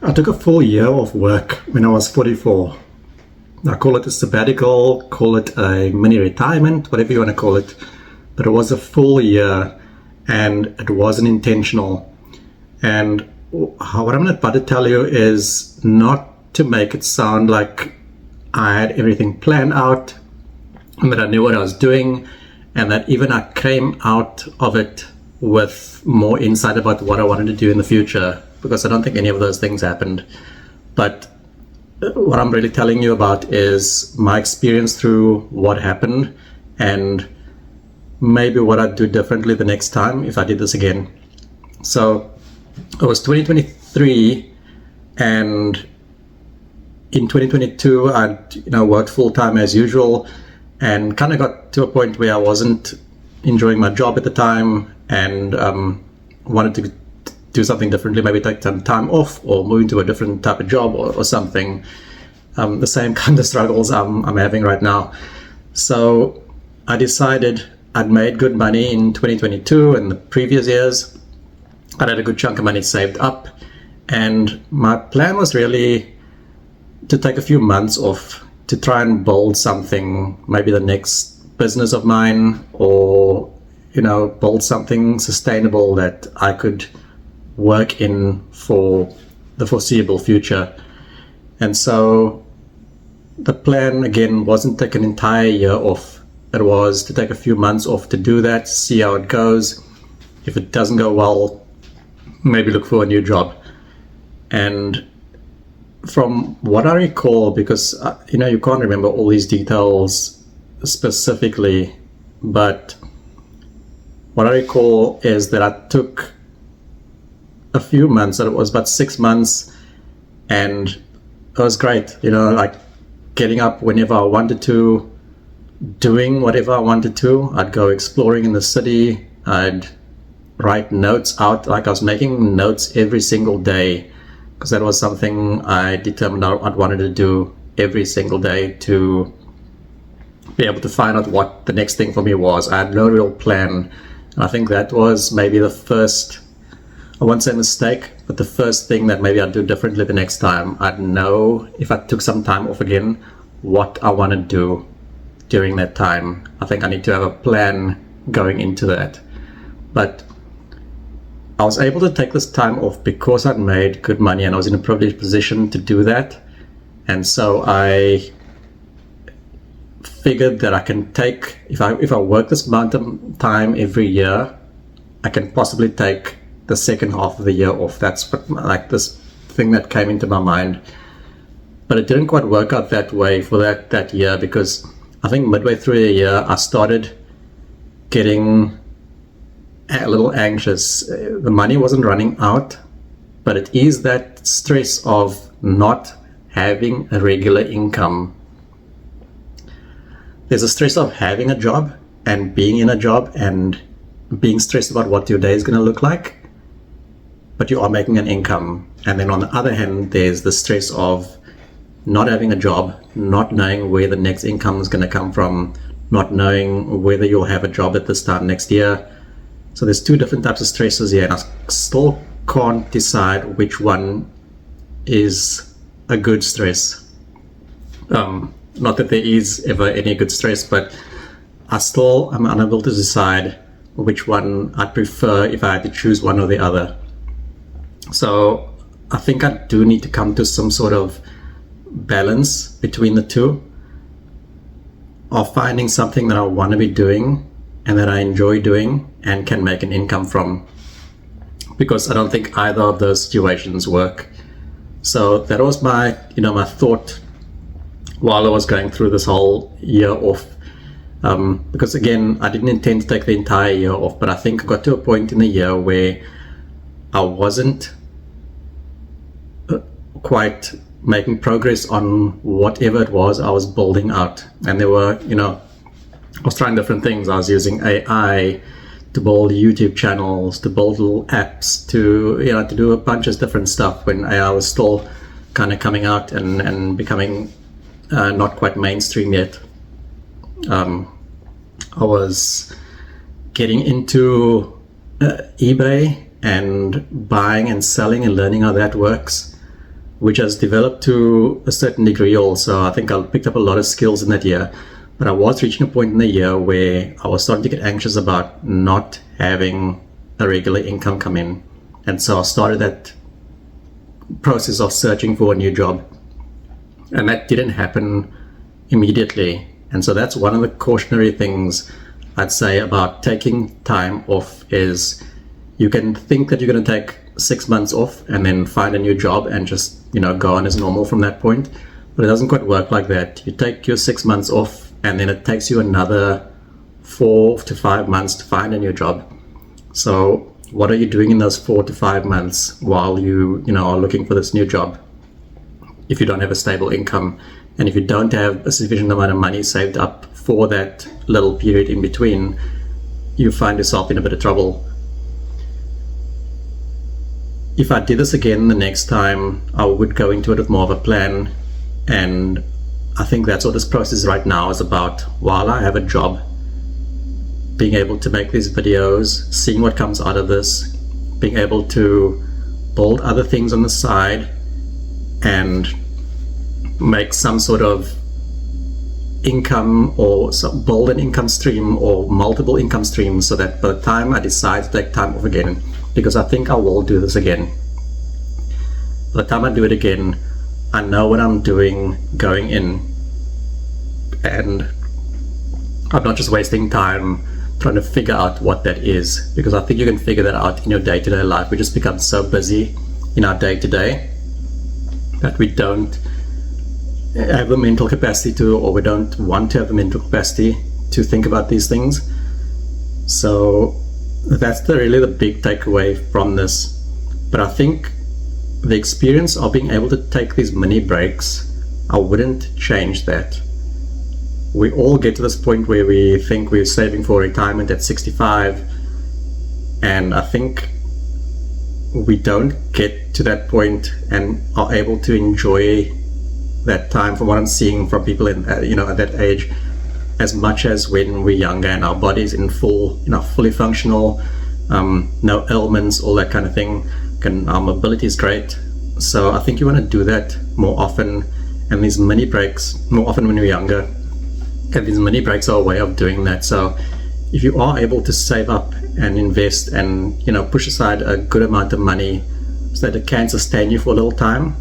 I took a full year of work when I was 44. I call it a sabbatical, call it a mini retirement, whatever you want to call it. But it was a full year and it wasn't intentional. And what I'm about to tell you is not to make it sound like I had everything planned out and that I knew what I was doing and that even I came out of it with more insight about what I wanted to do in the future, because I don't think any of those things happened. But what I'm really telling you about is my experience through what happened and maybe what I'd do differently the next time if I did this again. So it was 2023, and in 2022 I'd worked full-time as usual and kind of got to a point where I wasn't enjoying my job at the time and wanted to do something differently, maybe take some time off or move into a different type of job or something. The same kind of struggles I'm having right now. So I decided I'd made good money in 2022 and the previous years. I had a good chunk of money saved up, and my plan was really to take a few months off to try and build something, maybe the next business of mine, or build something sustainable that I could work in for the foreseeable future. And so the plan again wasn't take an entire year off. It was to take a few months off to do that, see how it goes. If it doesn't go well, maybe look for a new job. And from what I recall, because you can't remember all these details specifically, but what I recall is that I took a few months, and it was about 6 months, and it was great, like getting up whenever I wanted to, doing whatever I wanted to. I'd go exploring in the city, I'd write notes out, like I was making notes every single day, because that was something I determined I wanted to do every single day, to be able to find out what the next thing for me was. I had no real plan. And I think that was maybe the first, I won't say mistake, but the first thing that maybe I'd do differently the next time. I'd know if I took some time off again, what I want to do during that time. I think I need to have a plan going into that. But I was able to take this time off because I'd made good money and I was in a privileged position to do that. And so I figured that I can take, if I work this amount of time every year, I can possibly take the second half of the year off. That's what, like, this thing that came into my mind. But it didn't quite work out that way for that year, because I think midway through the year I started getting a little anxious. The money wasn't running out, but it is that stress of not having a regular income. There's a stress of having a job and being in a job and being stressed about what your day is going to look like, but you are making an income. And then on the other hand, there's the stress of not having a job, not knowing where the next income is going to come from, not knowing whether you'll have a job at this time next year. So there's two different types of stresses here, and I still can't decide which one is a good stress. Not that there is ever any good stress, but I still am unable to decide which one I'd prefer if I had to choose one or the other. So I think I do need to come to some sort of balance between the two, of finding something that I want to be doing and that I enjoy doing and can make an income from, because I don't think either of those situations work. So that was my thought while I was going through this whole year off, because again, I didn't intend to take the entire year off, but I think I got to a point in the year where I wasn't quite making progress on whatever it was I was building out. And there were, I was trying different things. I was using AI to build YouTube channels, to build little apps, to do a bunch of different stuff when AI was still kind of coming out and becoming not quite mainstream yet. I was getting into eBay and buying and selling and learning how that works. which has developed to a certain degree also. I think I picked up a lot of skills in that year, but I was reaching a point in the year where I was starting to get anxious about not having a regular income come in. And so I started that process of searching for a new job. And that didn't happen immediately. And so that's one of the cautionary things I'd say about taking time off is you can think that you're going to take 6 months off and then find a new job and just, go on as normal from that point. But it doesn't quite work like that. You take your 6 months off and then it takes you another 4 to 5 months to find a new job. So what are you doing in those 4 to 5 months while you are looking for this new job? If you don't have a stable income and if you don't have a sufficient amount of money saved up for that little period in between, you find yourself in a bit of trouble. If I did this again the next time, I would go into it with more of a plan. And I think that's what this process right now is about. While I have a job, being able to make these videos, seeing what comes out of this, being able to build other things on the side and make some sort of income or build an income stream or multiple income streams so that by the time I decide to take time off again, because I think I will do this again, by the time I do it again, I know what I'm doing going in and I'm not just wasting time trying to figure out what that is, because I think you can figure that out in your day-to-day life. We just become so busy in our day-to-day that we don't have the mental capacity to, or we don't want to have the mental capacity to think about these things. So that's really the big takeaway from this. But I think the experience of being able to take these mini breaks, I wouldn't change that. We all get to this point where we think we're saving for retirement at 65, and I think we don't get to that point and are able to enjoy that time, from what I'm seeing from people in at that age, as much as when we're younger and our body's in fully functional, no ailments, all that kind of thing, and our mobility is great. So I think you want to do that more often, and these mini breaks more often when you're younger. And these mini breaks are a way of doing that. So if you are able to save up and invest and push aside a good amount of money so that it can sustain you for a little time,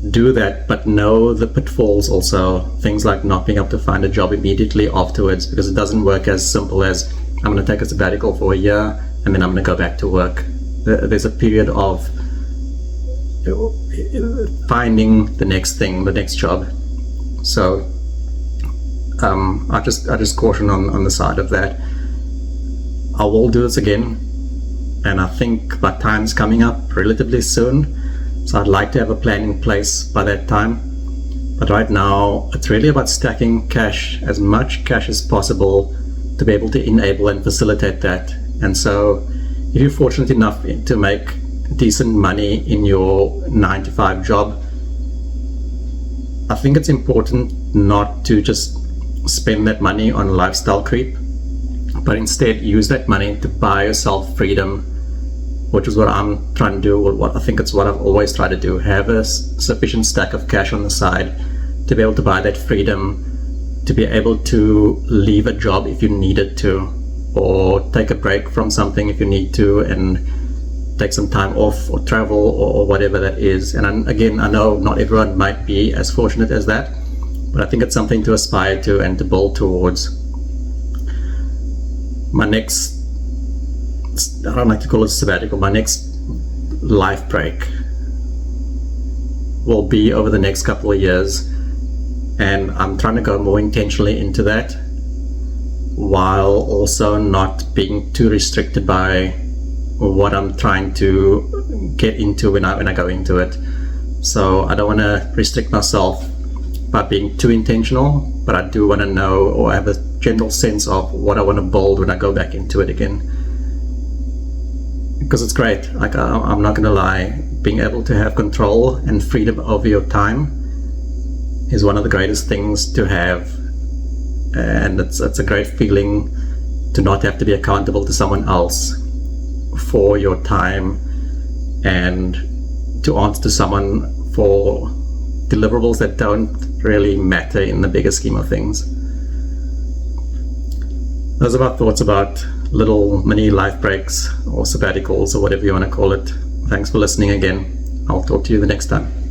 do that, but know the pitfalls also. Things like not being able to find a job immediately afterwards, because it doesn't work as simple as I'm going to take a sabbatical for a year and then I'm going to go back to work. There's a period of finding the next thing, the next job. So I just caution on the side of that. I will do this again, and I think my time's coming up relatively soon. So I'd like to have a plan in place by that time. But right now, it's really about stacking cash, as much cash as possible, to be able to enable and facilitate that. And so if you're fortunate enough to make decent money in your 9-to-5 job, I think it's important not to just spend that money on lifestyle creep, but instead use that money to buy yourself freedom, which is what I'm trying to do, or what I think it's what I've always tried to do. Have a sufficient stack of cash on the side to be able to buy that freedom, to be able to leave a job if you needed to, or take a break from something if you need to, and take some time off or travel or whatever that is. And again, I know not everyone might be as fortunate as that, but I think it's something to aspire to and to build towards. My next, I don't like to call it sabbatical, my next life break will be over the next couple of years, and I'm trying to go more intentionally into that while also not being too restricted by what I'm trying to get into when I go into it. So I don't want to restrict myself by being too intentional, but I do want to know, or have a general sense of what I want to build when I go back into it again. Because it's great. Like, I'm not going to lie, being able to have control and freedom over your time is one of the greatest things to have, and it's a great feeling to not have to be accountable to someone else for your time and to answer to someone for deliverables that don't really matter in the bigger scheme of things. Those are my thoughts about little mini life breaks or sabbaticals or whatever you want to call it. Thanks for listening again. I'll talk to you the next time.